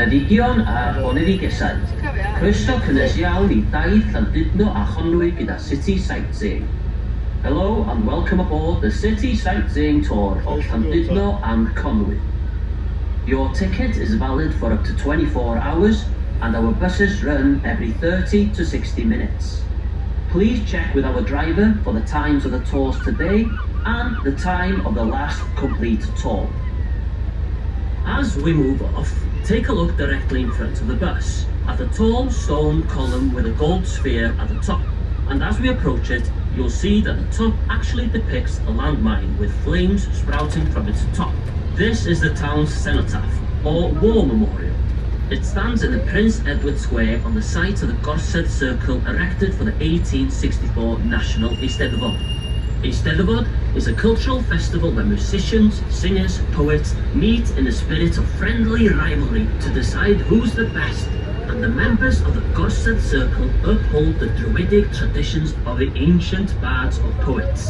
Planhigion a boneddigesau. Croeso cynnes iawn I daith Llandudno a Conwy gyda City Sightseeing. Hello and welcome aboard the City Sightseeing Tour of Llandudno and Conwy. Your ticket is valid for up to 24 hours and our buses run every 30 to 60 minutes. Please check with our driver for the times of the tours today and the time of the last complete tour. As we move off, take a look directly in front of the bus at the tall stone column with a gold sphere at the top. And as we approach it, you'll see that the top actually depicts a landmine with flames sprouting from its top. This is the town's cenotaph, or war memorial. It stands in the Prince Edward Square on the site of the Gorsedd Circle erected for the 1864 National Eisteddfod. Eisteddfod is a cultural festival where musicians, singers, poets meet in a spirit of friendly rivalry to decide who's the best, and the members of the Gorsedd Circle uphold the druidic traditions of the ancient bards or poets.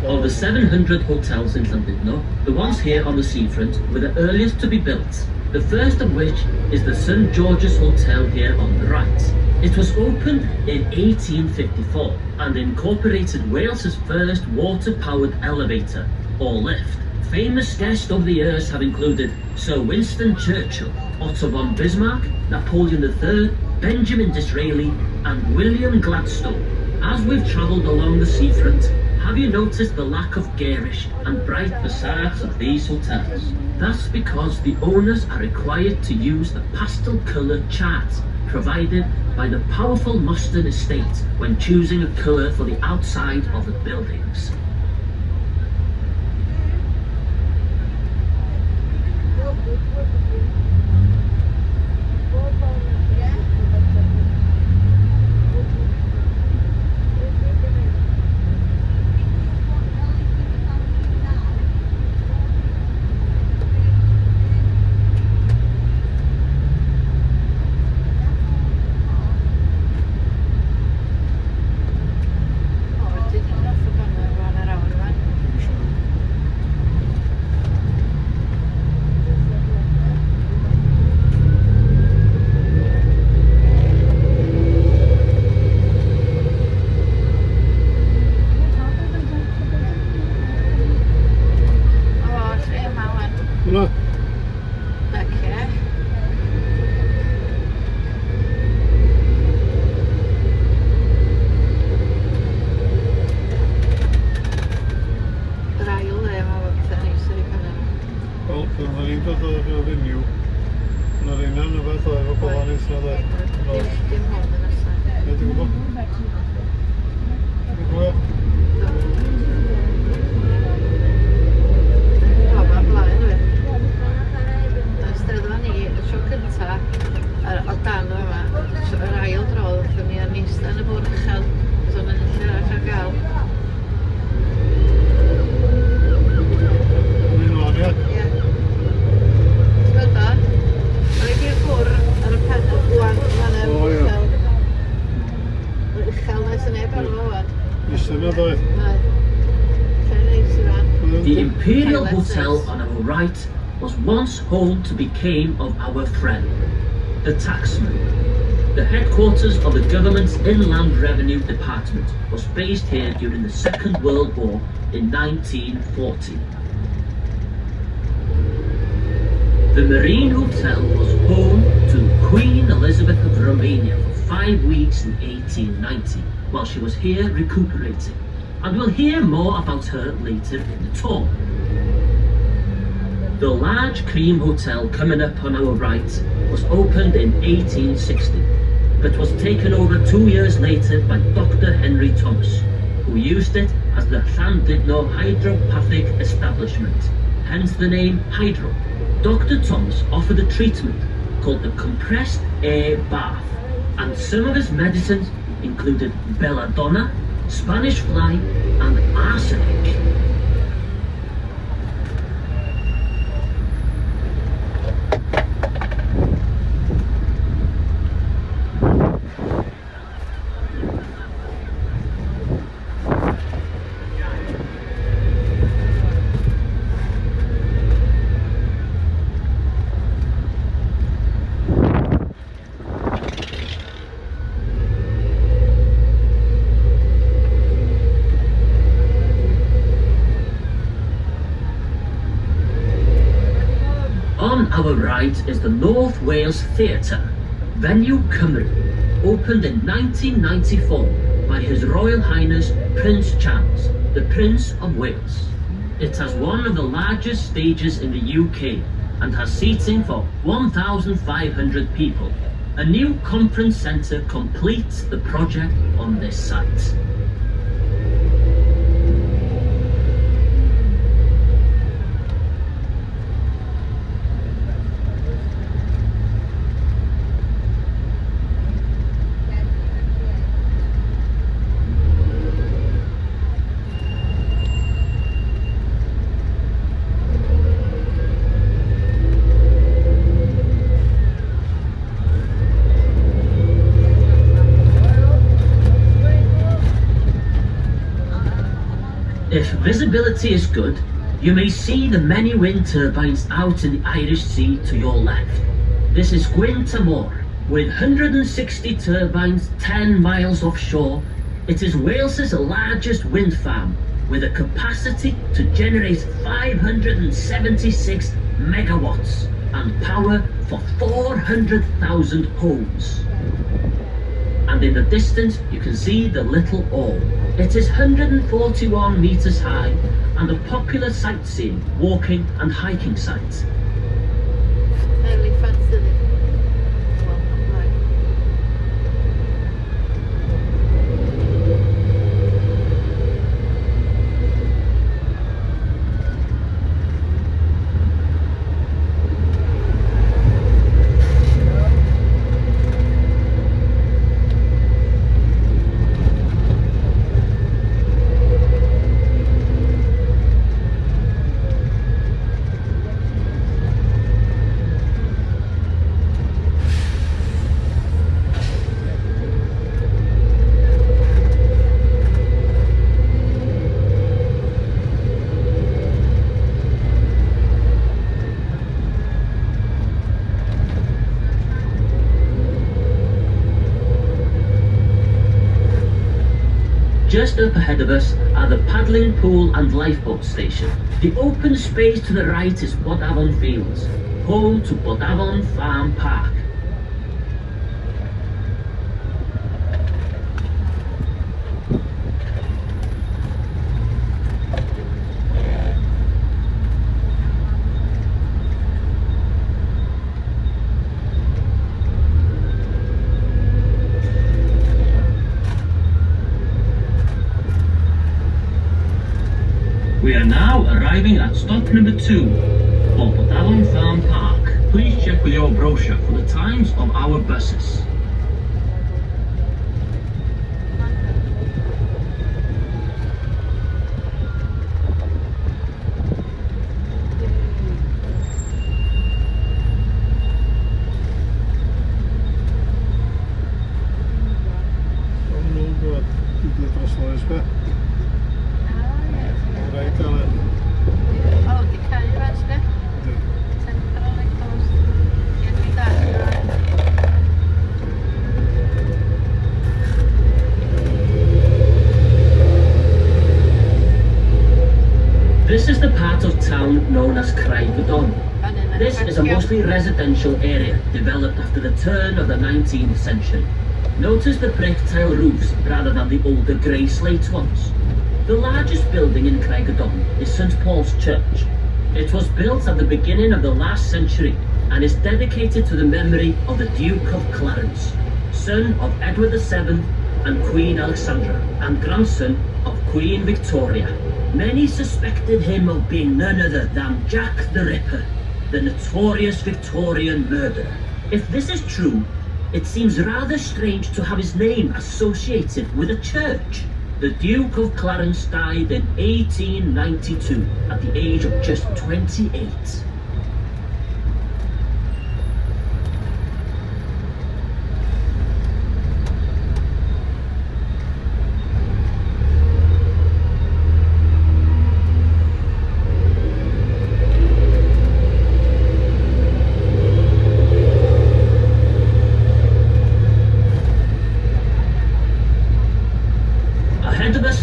Of the 700 hotels in Llandudno, the ones here on the seafront were the earliest to be built, the first of which is the St George's Hotel here on the right. It was opened in 1854 and incorporated Wales's first water-powered elevator, or lift. Famous guests over the years have included Sir Winston Churchill, Otto von Bismarck, Napoleon III, Benjamin Disraeli and William Gladstone. As we've travelled along the seafront, have you noticed the lack of garish and bright facades of these hotels? That's because the owners are required to use the pastel colour chart provided by the powerful Mostyn estate when choosing a colour for the outside of the buildings. The Imperial Hotel on our right was once home to became of our friend, the taxman. The headquarters of the government's Inland Revenue Department was based here during the Second World War in 1940. The Marine Hotel was home to Queen Elizabeth of Romania for 5 weeks in 1890, while she was here recuperating, and we'll hear more about her later in the tour. The large cream hotel coming up on our right was opened in 1860, but was taken over 2 years later by Dr. Henry Thomas, who used it as the Llandudno hydropathic establishment, hence the name Hydro. Dr. Thomas offered a treatment called the compressed air bath, and some of his medicines included belladonna, Spanish fly, and arsenic. On our right is the North Wales Theatre, Venue Cymru, opened in 1994 by His Royal Highness Prince Charles, the Prince of Wales. It has one of the largest stages in the UK and has seating for 1,500 people. A new conference centre completes the project on this site. If visibility is good, you may see the many wind turbines out in the Irish Sea to your left. This is Gwyn Tymor, with 160 turbines 10 miles offshore. It is Wales's largest wind farm, with a capacity to generate 576 megawatts and power for 400,000 homes. And in the distance you can see the Little Orme. It is 141 metres high and a popular sightseeing, walking and hiking site. Just up ahead of us are the paddling pool and lifeboat station. The open space to the right is Bodlondeb Fields, home to Bodlondeb Farm Park. We are now arriving at stop number 2 for Bodlondeb Farm Park. Please check with your brochure for the times of our buses. This is the part of town known as Llandudno. This is a mostly residential area developed after the turn of the 19th century. Notice the brick tile roofs rather than the older grey slate ones. The largest building in Llandudno is St Paul's Church. It was built at the beginning of the last century and is dedicated to the memory of the Duke of Clarence, son of Edward VII and Queen Alexandra, and grandson of Queen Victoria. Many suspected him of being none other than Jack the Ripper, the notorious Victorian murderer. If this is true, it seems rather strange to have his name associated with a church. The Duke of Clarence died in 1892 at the age of just 28.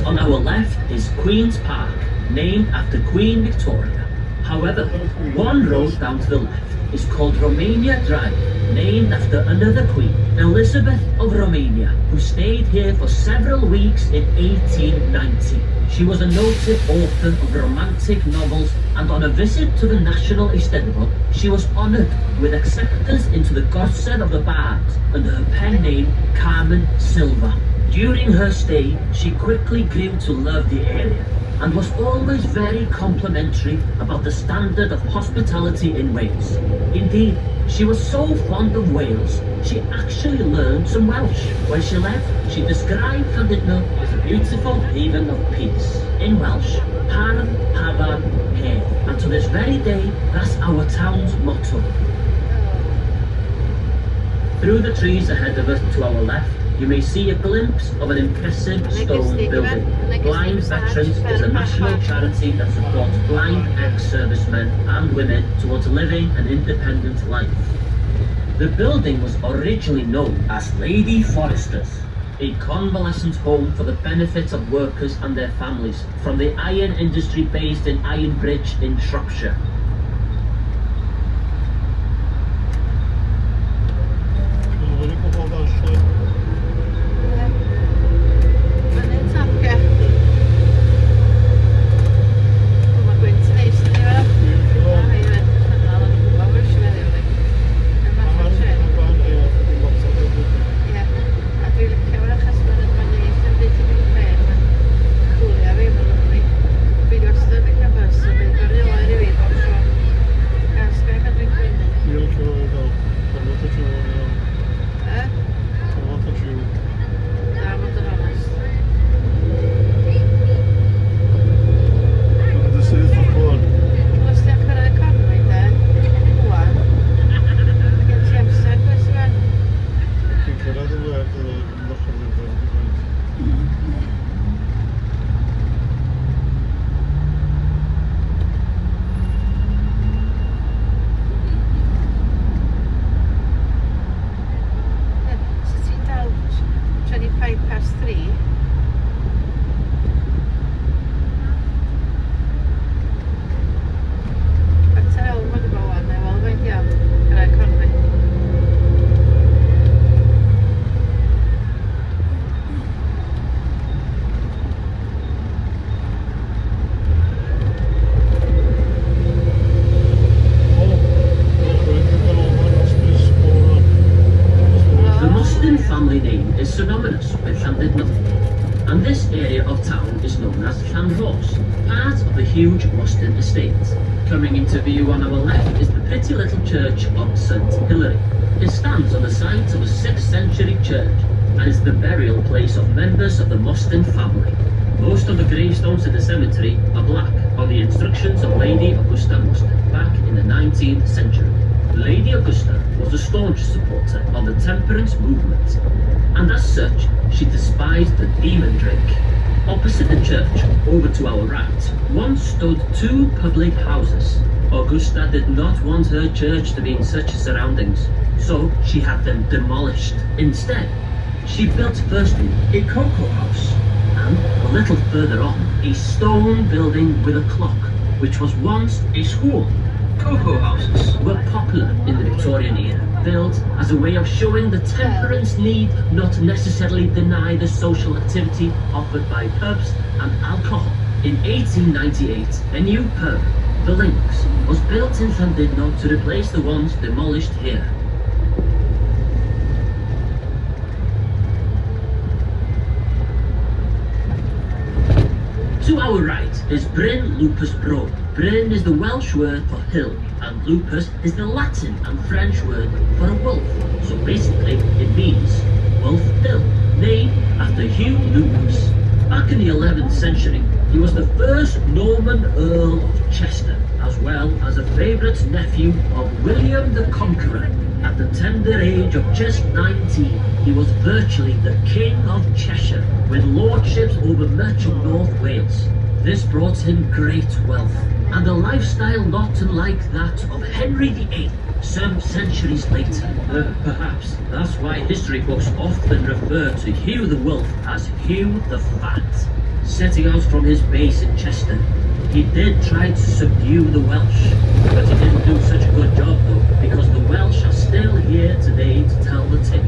On our left is Queen's Park, named after Queen Victoria. However, one road down to the left is called Romania Drive, named after another queen, Elizabeth of Romania, who stayed here for several weeks in 1890. She was a noted author of romantic novels, and on a visit to the National Eisteddfod, she was honoured with acceptance into the Gorsedd of the Bards under her pen name Carmen Silva. During her stay, she quickly grew to love the area and was always very complimentary about the standard of hospitality in Wales. Indeed, she was so fond of Wales, she actually learned some Welsh. When she left, she described Llandudno as a beautiful haven of peace. In Welsh, Parn, Pavan, Her. And to this very day, that's our town's motto. Through the trees ahead of us to our left, you may see a glimpse of an impressive stone building. Blind Veterans is a national charity that supports blind ex-servicemen and women towards living an independent life. The building was originally known as Lady Foresters, a convalescent home for the benefit of workers and their families from the iron industry based in Ironbridge in Shropshire. Synonymous with Llandudno, and this area of town is known as Llanhos, part of the huge Mostyn estate. Coming into view on our left is the pretty little church of St Hilary. It stands on the site of a 6th century church and is the burial place of members of the Mostyn family. Most of the gravestones in the cemetery are black on the instructions of Lady Augusta Mostyn back in the 19th century. Lady Augusta was a staunch supporter of the temperance movement, and as such, she despised the demon drink. Opposite the church, over to our right, once stood two public houses. Augusta did not want her church to be in such surroundings, so she had them demolished. Instead, she built firstly a cocoa house, and a little further on, a stone building with a clock, which was once a school. Cocoa houses were popular in the Victorian era, built as a way of showing the temperance need not necessarily deny the social activity offered by pubs and alcohol. In 1898, a new pub, the Links, was built in Llandudno to replace the ones demolished here. To our right is Bryn Lupus Bro. Bryn is the Welsh word for hill, and lupus is the Latin and French word for a wolf. So basically, it means Wolf Hill, named after Hugh Lupus. Back in the 11th century, he was the first Norman Earl of Chester, as well as a favourite nephew of William the Conqueror. At the tender age of just 19, he was virtually the King of Cheshire, with lordships over much of North Wales. This brought him great wealth, and a lifestyle not unlike that of Henry VIII some centuries later. Perhaps that's why history books often refer to Hugh the Wolf as Hugh the Fat. Setting out from his base in Chester, he did try to subdue the Welsh, but he didn't do such a good job though, because the Welsh are still here today to tell the tale.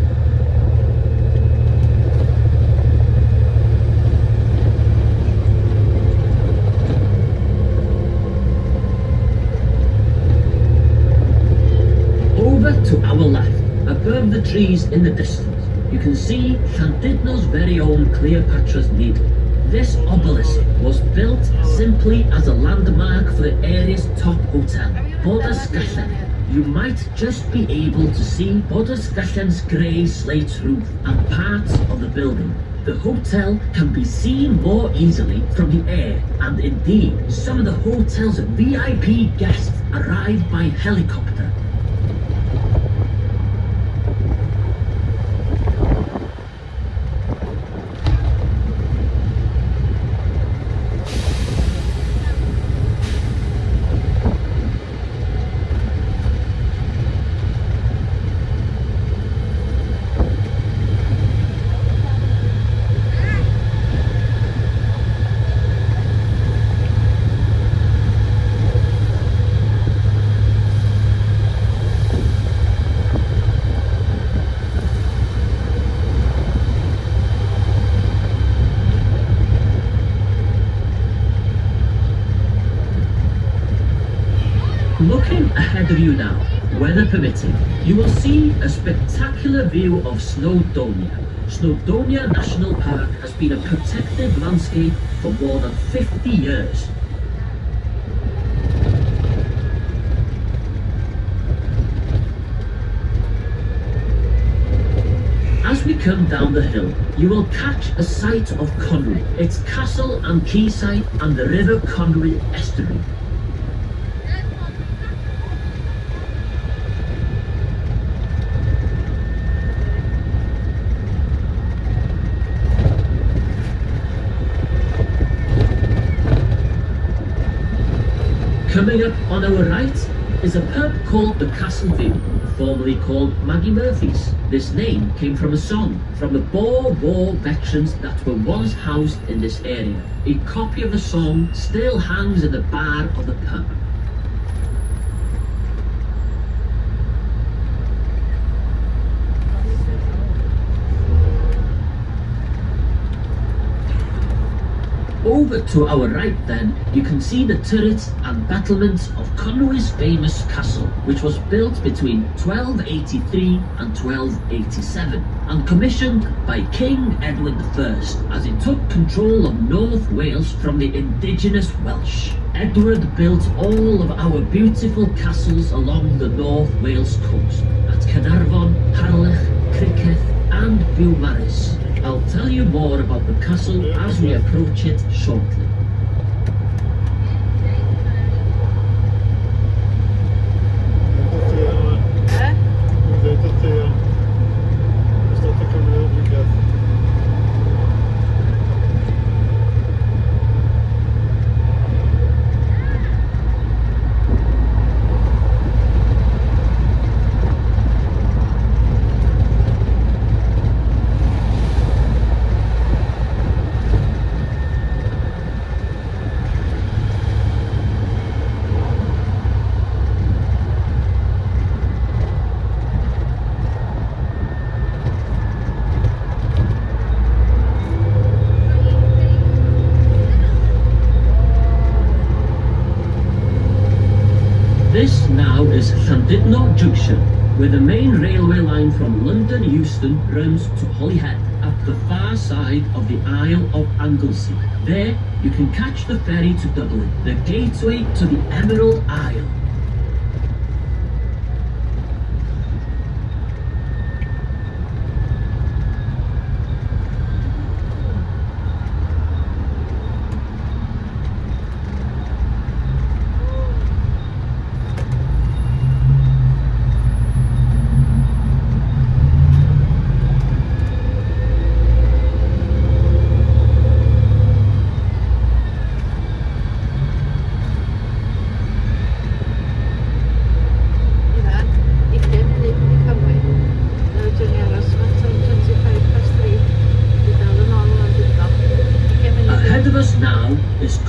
Over to our left, above the trees in the distance, you can see Llandudno's very own Cleopatra's Needle. This obelisk was built simply as a landmark for the area's top hotel, Bodlondeb. You might just be able to see Bodlondeb's grey slate roof and parts of the building. The hotel can be seen more easily from the air, and indeed, some of the hotel's VIP guests arrive by helicopter. Looking ahead of you now, weather permitting, you will see a spectacular view of Llandudno. Llandudno National Park has been a protected landscape for more than 50 years. As we come down the hill, you will catch a sight of Conwy, its castle and quayside, and the River Conwy estuary. Coming up on our right is a pub called the Castle View, formerly called Maggie Murphy's. This name came from a song from the Boer War veterans that were once housed in this area. A copy of the song still hangs in the bar of the pub. Over to our right then, you can see the turrets and battlements of Conwy's famous castle, which was built between 1283 and 1287, and commissioned by King Edward I as he took control of North Wales from the indigenous Welsh. Edward built all of our beautiful castles along the North Wales coast, at Caernarfon, Harlech, Criceth and Beaumaris. I'll tell you more about the castle as we approach it shortly. This now is Llandudno Junction, where the main railway line from London Euston runs to Holyhead. At the far side of the Isle of Anglesey. There, you can catch the ferry to Dublin, the gateway to the Emerald Isle.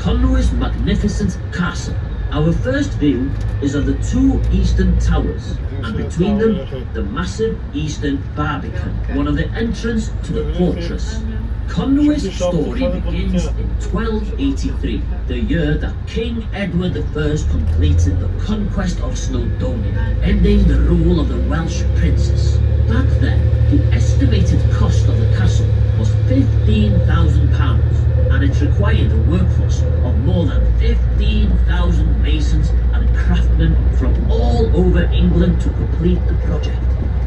Conwy's magnificent castle. Our first view is of the two eastern towers, and between them, the massive eastern barbican, one of the entrance to the fortress. Conwy's story begins in 1283, the year that King Edward I completed the conquest of Snowdonia, ending the rule of the Welsh princes. Back then, the estimated cost of the castle was £15,000, and it required a workforce of more than 15,000 masons and craftsmen from all over England to complete the project.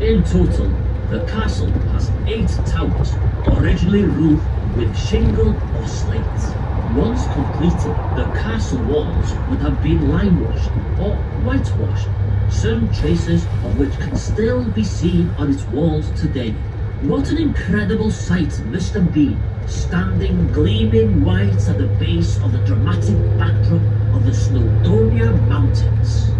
In total, the castle has 8 towers, originally roofed with shingle or slate. Once completed, the castle walls would have been limewashed or whitewashed, some traces of which can still be seen on its walls today. What an incredible sight must have been, standing gleaming white at the base of the dramatic backdrop of the Snowdonia Mountains.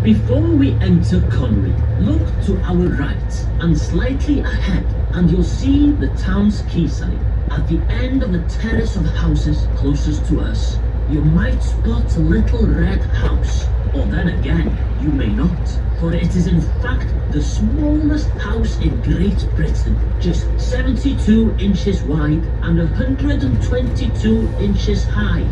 Before we enter Conwy, look to our right and slightly ahead, and you'll see the town's quayside. At the end of the terrace of houses closest to us, you might spot a little red house, or then again, you may not, for it is in fact the smallest house in Great Britain, just 72 inches wide and 122 inches high.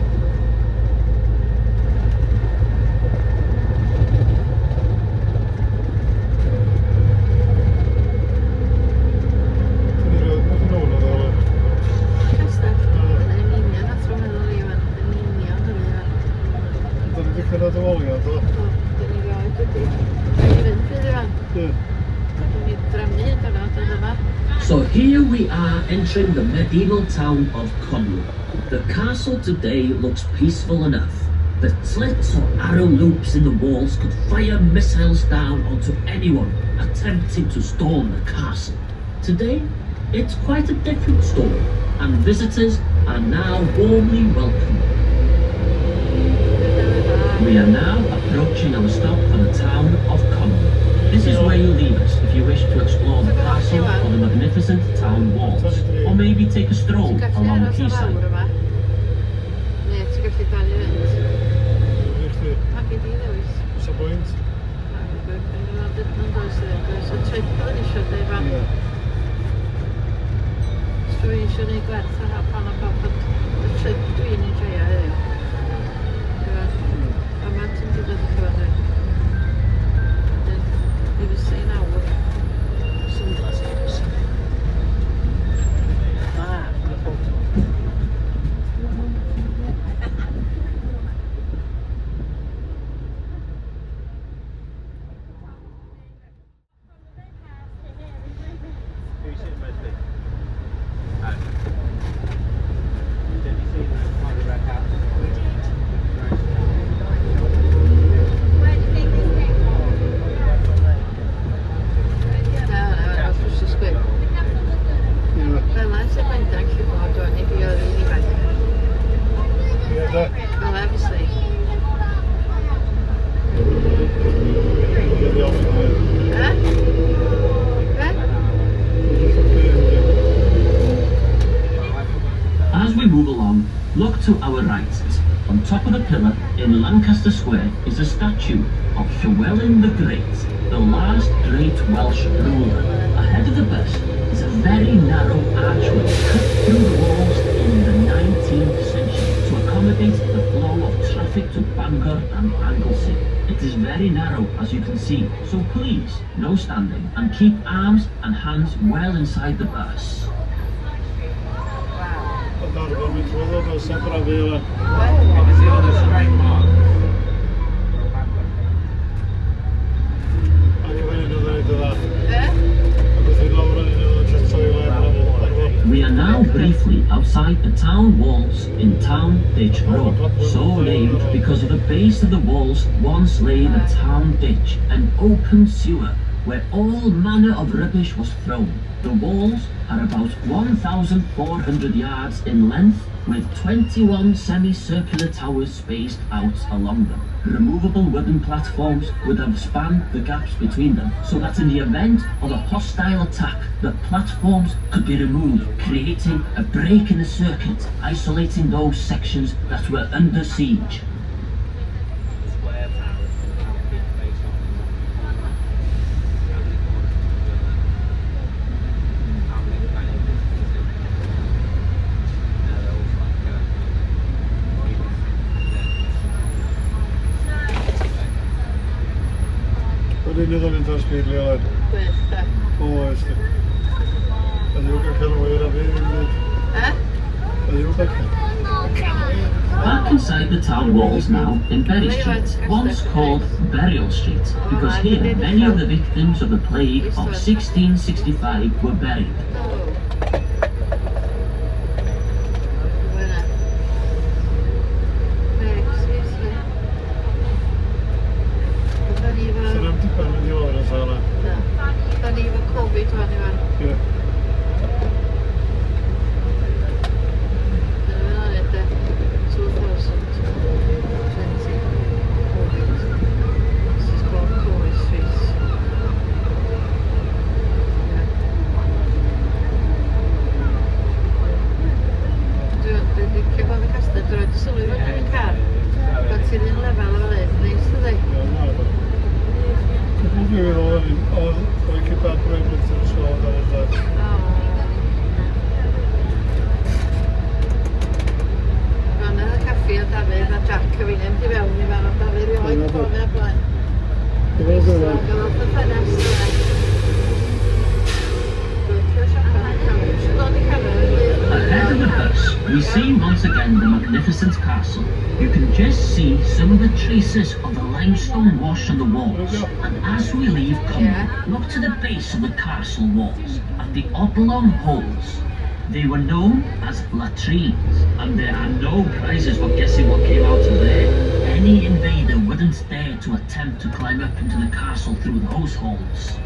So here we are entering the medieval town of Conwy. The castle today looks peaceful enough, but slits or arrow loops in the walls could fire missiles down onto anyone attempting to storm the castle. Today, it's quite a different story, and visitors are now warmly welcomed. We are now approaching our stop for the town of Conwy. This is where you leave us if you wish to explore the castle or the magnificent town walls, or maybe take a stroll along the quayside. As we move along, look to our right. On top of the pillar in Lancaster Square is a statue of Llywelyn the Great, the last great Welsh ruler. Ahead of the bus is a very narrow archway cut through the walls in the 19th century to accommodate the flow of traffic to Bangor and Anglesey. It is very narrow, as you can see, so please, no standing, and keep arms and hands well inside the bus. We are now briefly outside the town walls in Town Ditch Road, so named because at the base of the walls once lay the town ditch, an open sewer where all manner of rubbish was thrown. The walls are about 1,400 yards in length, with 21 semicircular towers spaced out along them. Removable wooden platforms would have spanned the gaps between them, so that in the event of a hostile attack, the platforms could be removed, creating a break in the circuit, isolating those sections that were under siege. Back inside the town walls now, in Berry Street, once called Burial Street, because here many of the victims of the plague of 1665 were buried. Ahead of the bus, we see once again the magnificent castle. You can just see some of the traces of the limestone wash on the walls. And as we leave Conwy, look to the base of the castle walls at the oblong holes. They were known as latrines, and there are no prizes for guessing what came out of there. Any invader wouldn't dare to attempt to climb up into the castle through those holes.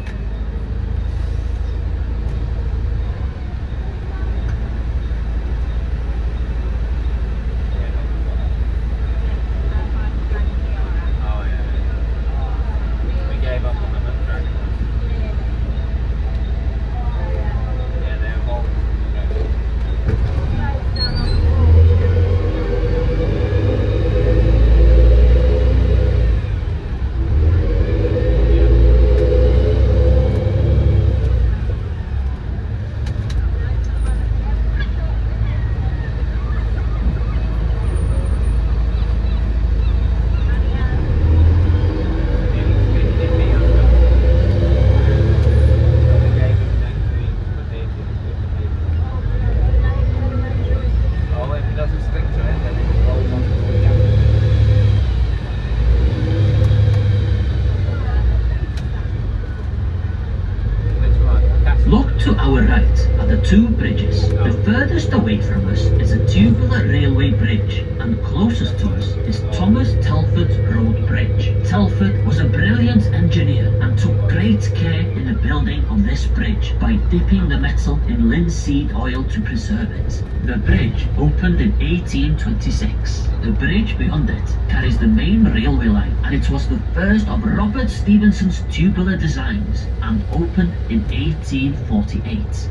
Two bridges. The furthest away from us is a tubular railway bridge, and closest to us is Thomas Telford's Road Bridge. Telford was a brilliant engineer and took great care in the building of this bridge by dipping the metal in linseed oil to preserve it. The bridge opened in 1826. The bridge beyond it carries the main railway line, and it was the first of Robert Stephenson's tubular designs and opened in 1848.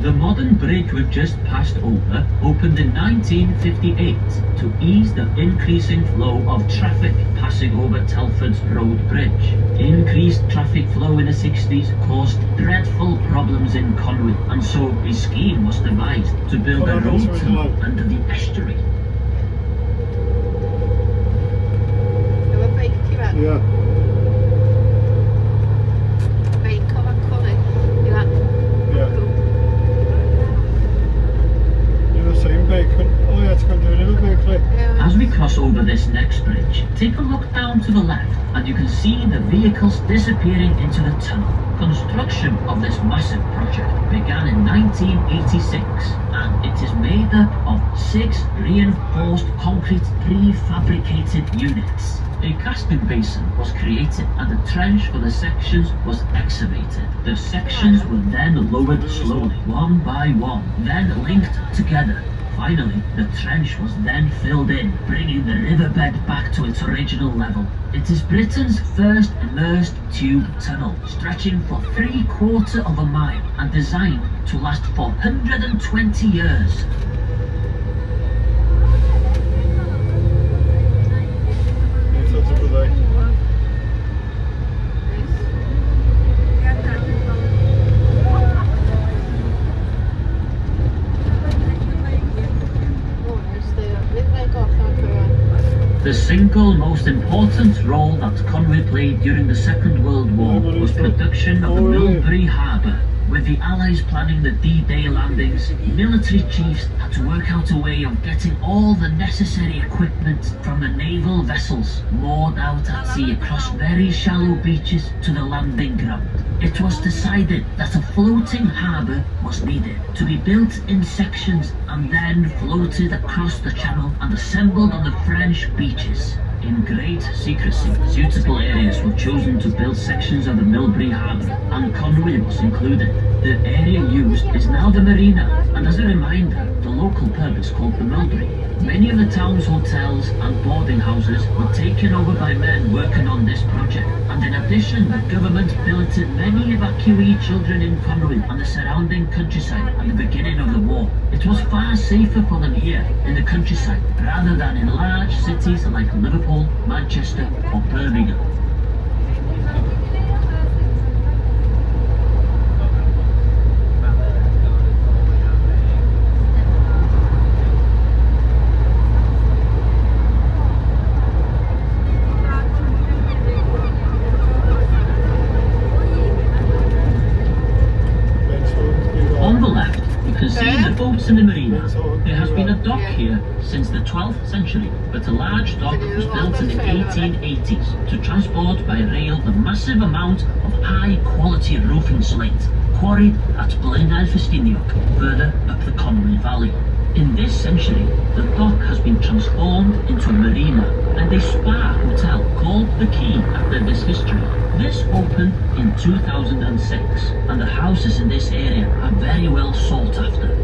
The modern bridge we've just passed over opened in 1958 to ease the increasing flow of traffic passing over Telford's Road Bridge. Increased traffic flow in the 60s caused dreadful problems in Conwy, and so a scheme was devised to build a road tunnel under the estuary. Yeah. As we cross over this next bridge, take a look down to the left and you can see the vehicles disappearing into the tunnel. Construction of this massive project began in 1986 and it is made up of 6 reinforced concrete prefabricated units. A casting basin was created and a trench for the sections was excavated. The sections were then lowered slowly, one by one, then linked together. Finally, the trench was then filled in, bringing the riverbed back to its original level. It is Britain's first immersed tube tunnel, stretching for 3/4 of a mile and designed to last for 120 years. The single most important role that Conwy played during the Second World War was production of the Livery harbour. With the Allies planning the D-Day landings, military chiefs had to work out a way of getting all the necessary equipment from the naval vessels moored out at sea across very shallow beaches to the landing ground. It was decided that a floating harbour was needed, to be built in sections and then floated across the channel and assembled on the French beaches. In great secrecy, suitable areas were chosen to build sections of the Livery harbour, and Conwy was included. The area used is now the marina, and as a reminder, the local pub is called the Livery. Many of the town's hotels and boarding houses were taken over by men working on this project, and in addition, the government billeted many evacuee children in Conwy and the surrounding countryside at the beginning of the war. It was far safer for them here in the countryside rather than in large cities like Liverpool, Manchester or Birmingham. Boats in the marina. There has been a dock here since the 12th century, but a large dock was built in the 1880s to transport by rail the massive amount of high-quality roofing slate quarried at Plaxton, further up the Conwy Valley. In this century, the dock has been transformed into a marina and a spa hotel called The Quay after this history. This opened in 2006 and the houses in this area are very well sought after.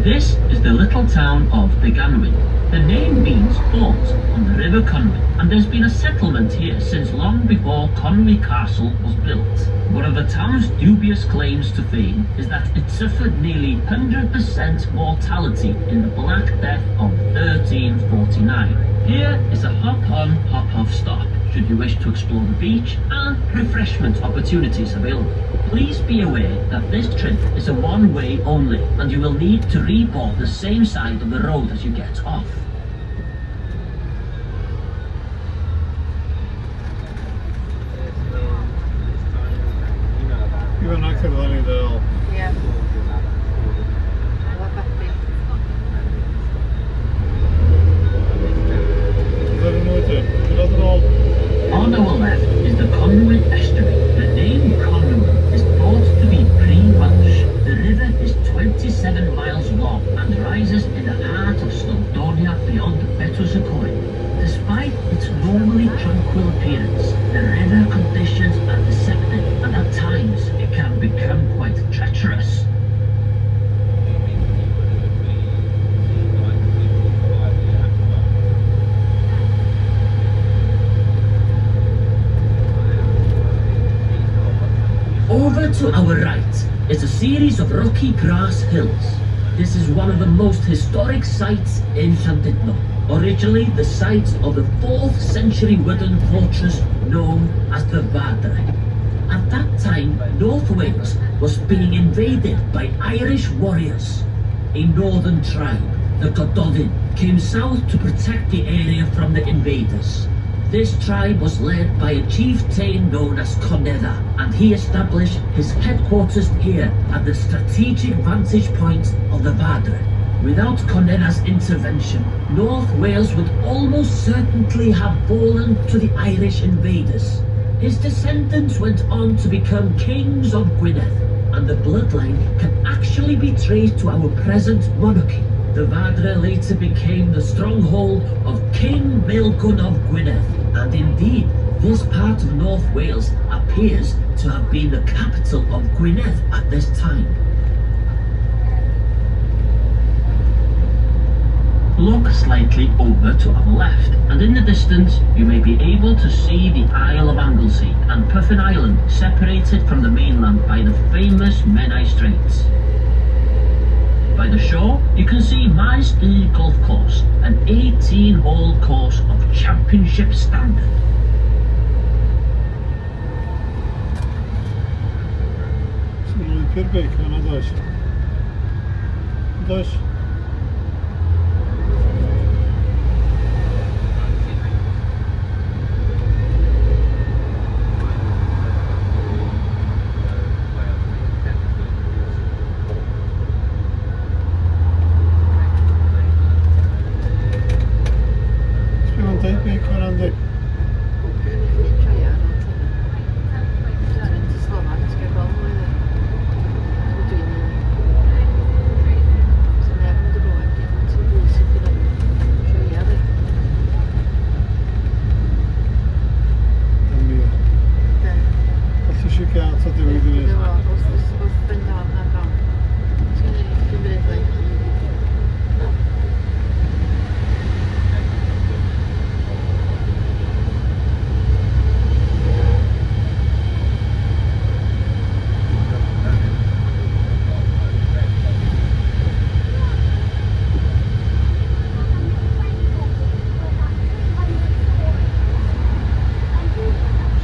This is the little town of Deganwy. The name means port on the River Conwy, and there's been a settlement here since long before Conwy Castle was built. One of the town's dubious claims to fame is that it suffered nearly 100% mortality in the Black Death of 1349. Here is a hop-on, hop-off stop, should you wish to explore the beach and refreshment opportunities available. Please be aware that this trip is a one-way only, and you will need to reboard the same side of the road as you get off. Even I could only do. Yeah. On our left is the Conwy estuary. The name Conwy is thought to be pre-Welsh. The river is 27 miles long and rises in the heart of Llandudno beyond Betws-y-Coed. Despite its normally tranquil appearance, the river conditions are deceptive and at times it can become quite treacherous. Over to our right is a series of rocky grass hills. This is one of the most historic sites in Llandudno. Originally the site of the 4th century wooden fortress known as the Livery. At that time, North Wales was being invaded by Irish warriors. A northern tribe, the Gododdin, came south to protect the area from the invaders. This tribe was led by a chieftain known as Conedda, and he established his headquarters here at the strategic vantage point of the Livery. Without Conedda's intervention, North Wales would almost certainly have fallen to the Irish invaders. His descendants went on to become kings of Gwynedd, and the bloodline can actually be traced to our present monarchy. The Livery later became the stronghold of King Maelgwn of Gwynedd, and indeed, this part of North Wales appears to have been the capital of Gwynedd at this time. Look slightly over to our left, and in the distance you may be able to see the Isle of Anglesey and Puffin Island, separated from the mainland by the famous Menai Straits. By the shore, you can see Maes B Golf Course, an 18-hole course of championship standard. Llandudno Pier bacon na does. Does.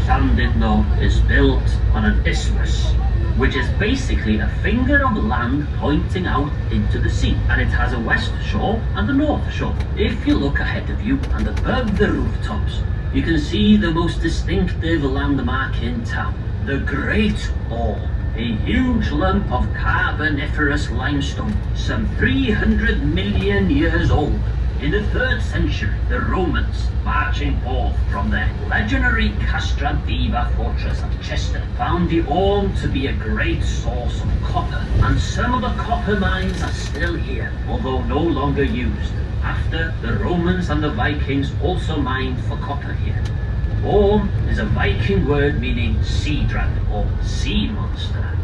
Llandudno is built on an isthmus, which is basically a finger of land pointing out into the sea, and it has a west shore and a north shore. If you look ahead of you and above the rooftops, you can see the most distinctive landmark in town, the Great Hall, a huge lump of Carboniferous limestone, some 300 million years old. In the 3rd century, the Romans, marching forth from their legendary Castra Diva fortress at Chester, found the Orme to be a great source of copper, and some of the copper mines are still here, although no longer used, after the Romans and the Vikings also mined for copper here. Orme is a Viking word meaning sea dragon or sea monster.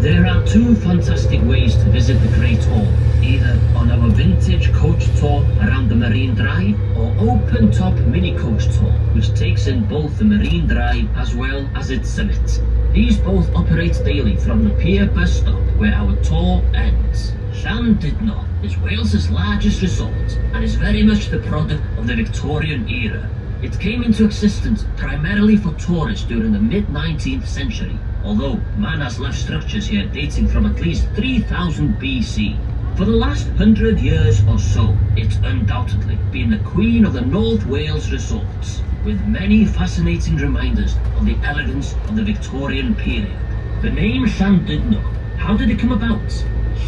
There are 2 fantastic ways to visit the Great Hall, either on our vintage coach tour around the Marine Drive or open top mini coach tour, which takes in both the Marine Drive as well as its summit. These both operate daily from the pier bus stop where our tour ends. Llandudno is Wales's largest resort and is very much the product of the Victorian era. It came into existence primarily for tourists during the mid-19th century, although man has left structures here dating from at least 3000 BC. For the last 100 years or so, it's undoubtedly been the queen of the North Wales resorts, with many fascinating reminders of the elegance of the Victorian period. The name Llandudno, how did it come about?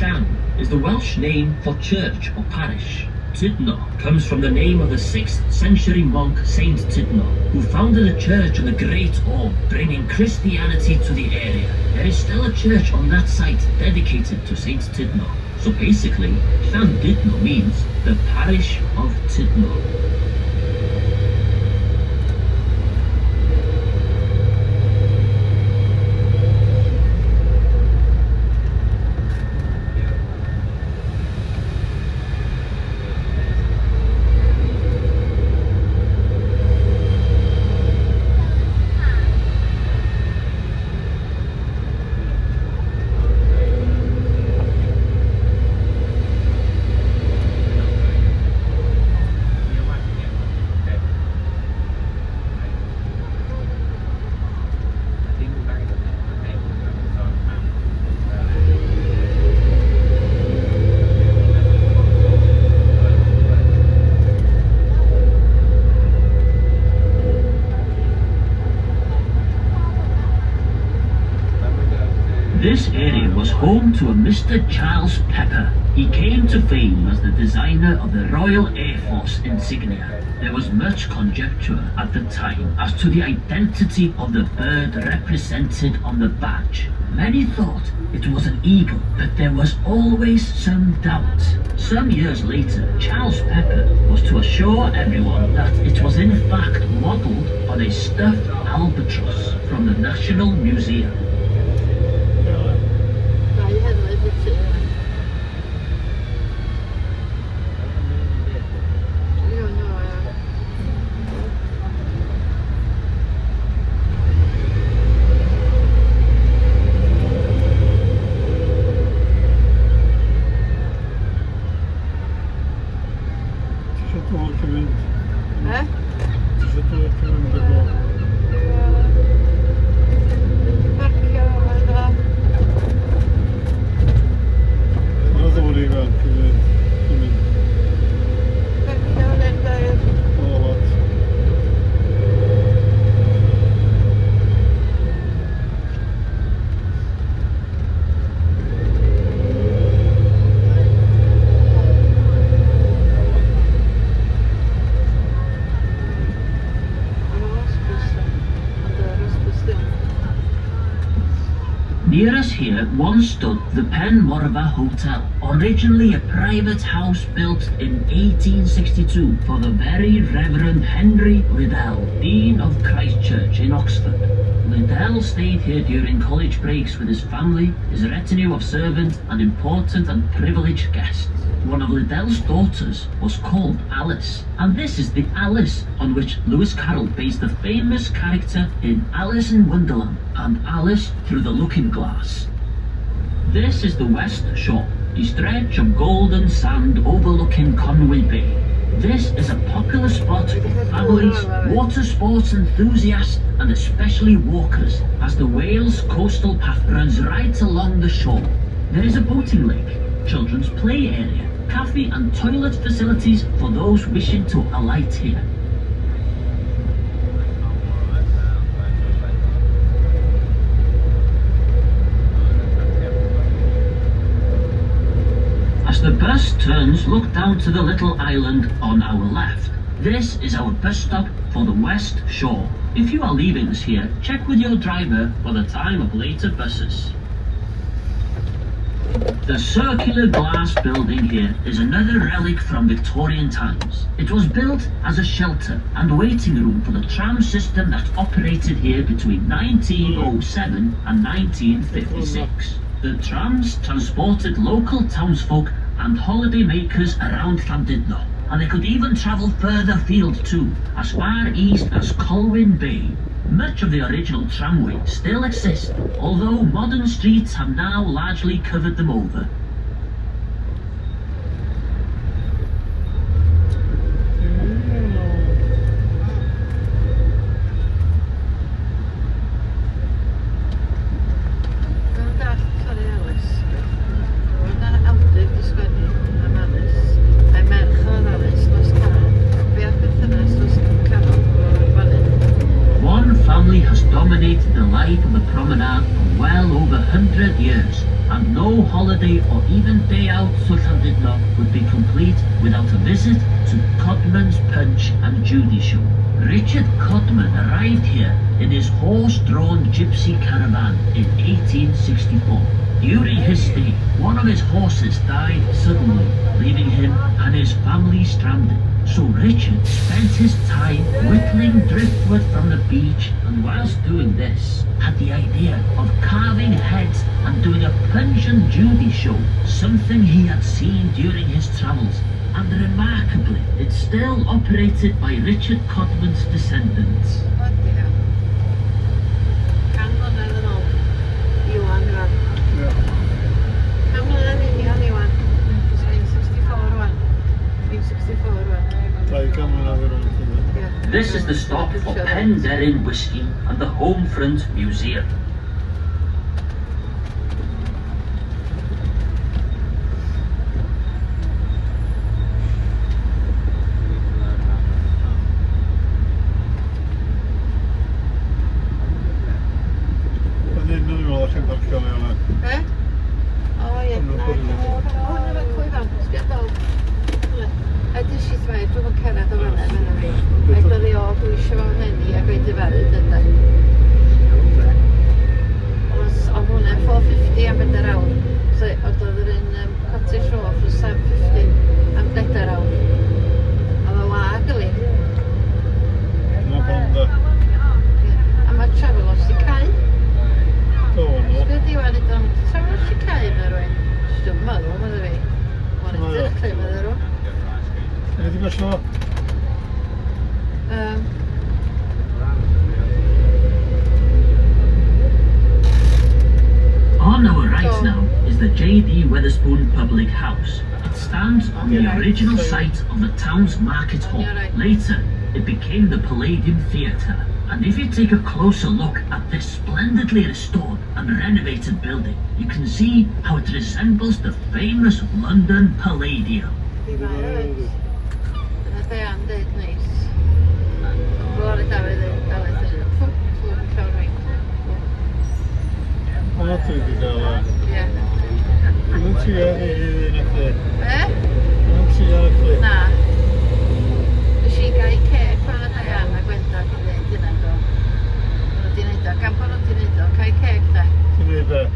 Llan is the Welsh name for church or parish. Tudno comes from the name of the 6th century monk Saint Tudno, who founded a church on the Great Orme, bringing Christianity to the area. There is still a church on that site dedicated to Saint Tudno. So basically, Llandudno means the parish of Tudno. This area was home to a Mr. Charles Pepper. He came to fame as the designer of the Royal Air Force insignia. There was much conjecture at the time as to the identity of the bird represented on the badge. Many thought it was an eagle, but there was always some doubt. Some years later, Charles Pepper was to assure everyone that it was in fact modelled on a stuffed albatross from the National Museum. Near us here once stood the Penmorfa Hotel, originally a private house built in 1862 for the Very Reverend Henry Liddell, Dean of Christ Church in Oxford. Liddell stayed here during college breaks with his family, his retinue of servants and important and privileged guests. One of Liddell's daughters was called Alice, and this is the Alice on which Lewis Carroll based the famous character in Alice in Wonderland and Alice Through the Looking Glass. This is the West Shore, a stretch of golden sand overlooking Conwy Bay. This is a popular spot for families, water sports enthusiasts and especially walkers, as the Wales coastal path runs right along the shore. There is a boating lake, children's play area, cafe and toilet facilities for those wishing to alight here. As the bus turns, look down to the little island on our left. This is our bus stop for the West Shore. If you are leaving us here, check with your driver for the time of later buses. The circular glass building here is another relic from Victorian times. It was built as a shelter and waiting room for the tram system that operated here between 1907 and 1956. The trams transported local townsfolk and holiday makers around Llandudno, and they could even travel further afield too, as far east as Conwy Bay. Much of the original tramway still exists, although modern streets have now largely covered them over. holiday or even day out to Llandudno would be complete without a visit to Codman's Punch and Judy Show. Richard Codman arrived here in his horse-drawn gypsy caravan in 1864. During his stay, one of his horses died suddenly, leaving him and his family stranded. So Richard spent his time whittling driftwood from the beach, and whilst doing this, had the idea of carving heads and doing a Punch and Judy show, something he had seen during his travels. And remarkably, it's still operated by Richard Codman's descendants. What the hell? Can mlynedd yn ôl. Iwan rwan. Ie. Can mlynedd yn union Iwan. Dwi'n 64 rwan. Dwi'n 64 rwan. 20 mlynedd yn ôl. Ie. This is the stop for Penderyn Whisky and the Homefront Museum. Yn un yn ôl chi'n parcio le hwnna. E? O ie. Hwnnw pwrdd yn ôl. Hwnnw fe cwyfan. Sbiadol. Ydyn si ddweud, dwi'n mynd cerdded o fanna fyna fi. A dyddi o, dwi eisiau fawr nenni ac o'i dyferyd ydyn. Oedd hwnna'n 450 am 4 awr. So, oedd yr un cottage shore for 750 am 4 awr. Oedd o wag yli. Dyna pam da. A mae Travelers i cau. Do hwnnw. Sgwyd i wani dyn, Travelers i cau yna rwy'n. Dwi'n meddwl, meddwl fi. Mae'n edrych yn meddwl rwy'n. Nid i basio. On our right now is the J.D. Wetherspoon Public House. It stands on the original site of the town's market hall. Later, it became the Palladium Theatre. And if you take a closer look at this splendidly restored and renovated building, you can see how it resembles the famous London Palladium. Dyna de am dweud neis. Glor i Dafydd yn ffwrdd llawn rhaid. O, dwi wedi gael e. Ie. Dwi'n trio ni un eich. E? Dwi'n trio eich. Na. Nes i gael ceg pan y Dian a Gwenda di dweud hynna do. Nhw di wneud o, gan bod nhw di wneud o, cael ceg da. Ti'n ei be?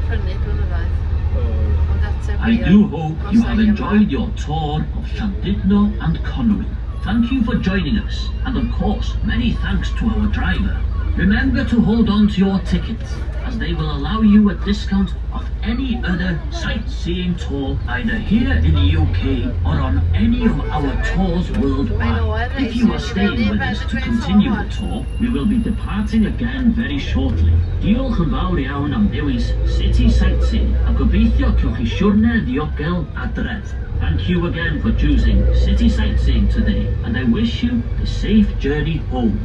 Prynu blynyddoedd. Ond ateb I do hope you have enjoyed your tour of Llandudno and Conwy. Thank you for joining us, and of course, many thanks to our driver. Remember to hold on to your tickets, as they will allow you a discount off any other sightseeing tour, either here in the UK or on any of our tours worldwide. If you are staying with us to continue the tour, we will be departing again very shortly. Diolch yn fawr iawn am ddewis City Sightseeing, a gobeithio cewch chi siwrne ddiogel adref. Thank you again for choosing City Sightseeing today, and I wish you a safe journey home.